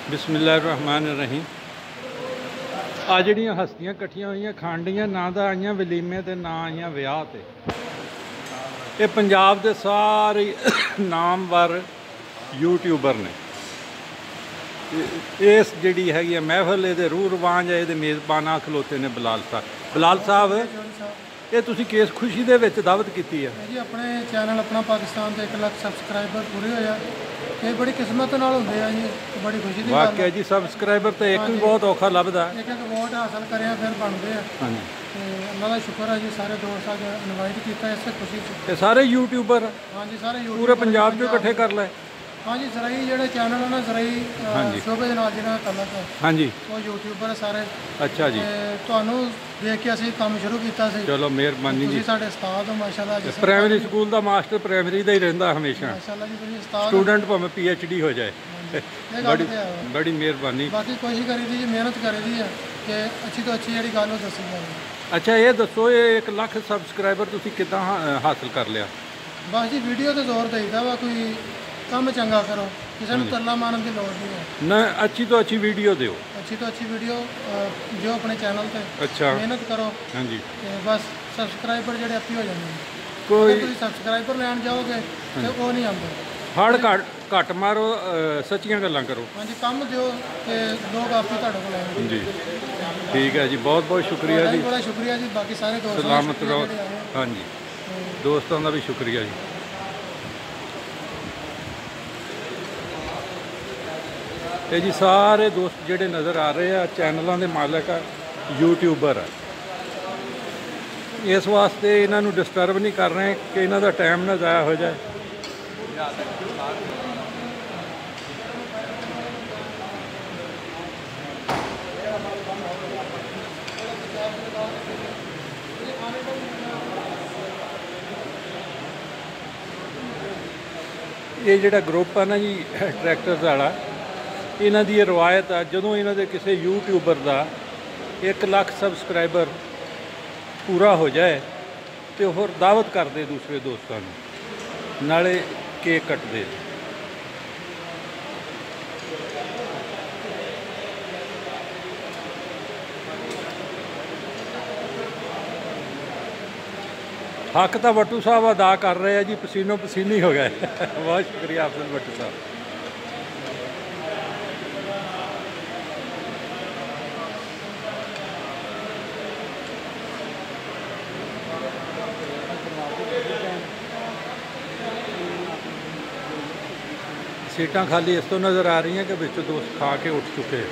बिस्मिल्लाहिर्रहमानिर्रहीम। आ जड़ियाँ हस्तियाँ कट्ठियां हुई खांडियाँ ना तो आईयां वलीमे ते ना आईयां विआह ते। ये पंजाब दे सारे नामवर यूट्यूबर ने। इस जिहड़ी हैगी महफिल ये रूह रवाज है, ये मेज़बाना खलोते ने बिलाल साहब ये तुसी किस खुशी दे विच दावत कीती है जी? अपने चैनल अपना पाकिस्तान के 1 लाख सबसक्राइबर पूरे होया, ये बड़ी किस्मत नाल होंदे आ जी, बड़ी खुशी दी बात वाकई जी। सबसक्राइबर तो एक भी बहुत औखा लभदा, एक वोट हासिल करें फिर बनते हैं। हाँ जी, अल्लाह का शुक्र है जी, सारे दोस्त अज इनवाइट किया इस खुशी से। ये सारे यूट्यूबर हाँ जी, सारे पूरे पंजाब चो इकट्ठे कर ले। हाँ जी, सराई जोड़े चैनल है ना, सराई शोभे नाल जिन्हां दा तल्लक है, हाँ जी, वो यूट्यूबर है सारे। अच्छा जी, ਤੁਹਾਨੂੰ देख के ਅਸੀਂ ਕੰਮ शुरू ਕੀਤਾ ਸੀ। चलो मेहरबानी जी। ਤੁਸੀਂ ਸਾਡੇ ਉਸਤਾਦ ਹੋ माशाल्लाह जी। प्राइमरी स्कूल का मास्टर प्राइमरी का ही रहिंदा हमेशा, माशाल्लाह जी, ਤੁਸੀਂ ਉਸਤਾਦ स्टूडेंट भावें PhD हो जाए। बड़ी बड़ी मेहरबानी। बाकी कोशिश करी दी जी, मेहनत करी दी है कि अच्छी तो अच्छी जी गल दसी जाए। अच्छा ये दसो, ये 1 लाख सबसक्राइबर तुसी किद्दां हासिल कर लिया? बस जी वीडियो तो जोर देईदा वा, कोई काम चंगा करो, किसी को तरला मारन की लोड़ नहीं है ना। अच्छी तो अच्छी वीडियो दो, अच्छी तो अच्छी वीडियो जो अपने चैनल पे अच्छा मेहनत करो। हाँ जी, बस सबसक्राइबर जो आपी हो जाते हैं। कोई तुम सबसक्राइबर लैन जाओगे तो वो नहीं आते। हड़ घट मारो, सच्चियां गल्लां करो। हाँ जी, काम दो कि लोग आपी तुहाडे कोल आएंगे जी। ठीक है जी, बहुत बहुत शुक्रिया जी, बड़ा शुक्रिया जी। बाकी सारे दोस्त सलामत रहो। हाँ जी, दोस्तों का भी शुक्रिया जी। ये जी सारे दोस्त जिहड़े नज़र आ रहे हैं चैनलों के मालिक आ, यूट्यूबर है। इस वास्ते इन्हों डिस्टर्ब नहीं कर रहे कि इन्हों का टाइम ना ज़ाया हो जाए। ये जिहड़ा ग्रुप है ना जी ट्रैक्टर्स वाला, इन्हां दी रवायत आ, जदों इन्हां दे किसी यूट्यूबर का 1 लाख सबसक्राइबर पूरा हो जाए तो फिर दावत करते दूसरे दोस्तों को, नाले केक कटते। हक तो वट्टू साहब अदा कर रहे हैं जी, पसीनो पसीनी हो गए। बहुत शुक्रिया अफजल वट्टू साहब। सीटां खाली इस तो नज़र आ रही हैं कि बिच दोस्त खा के उठ चुके हैं।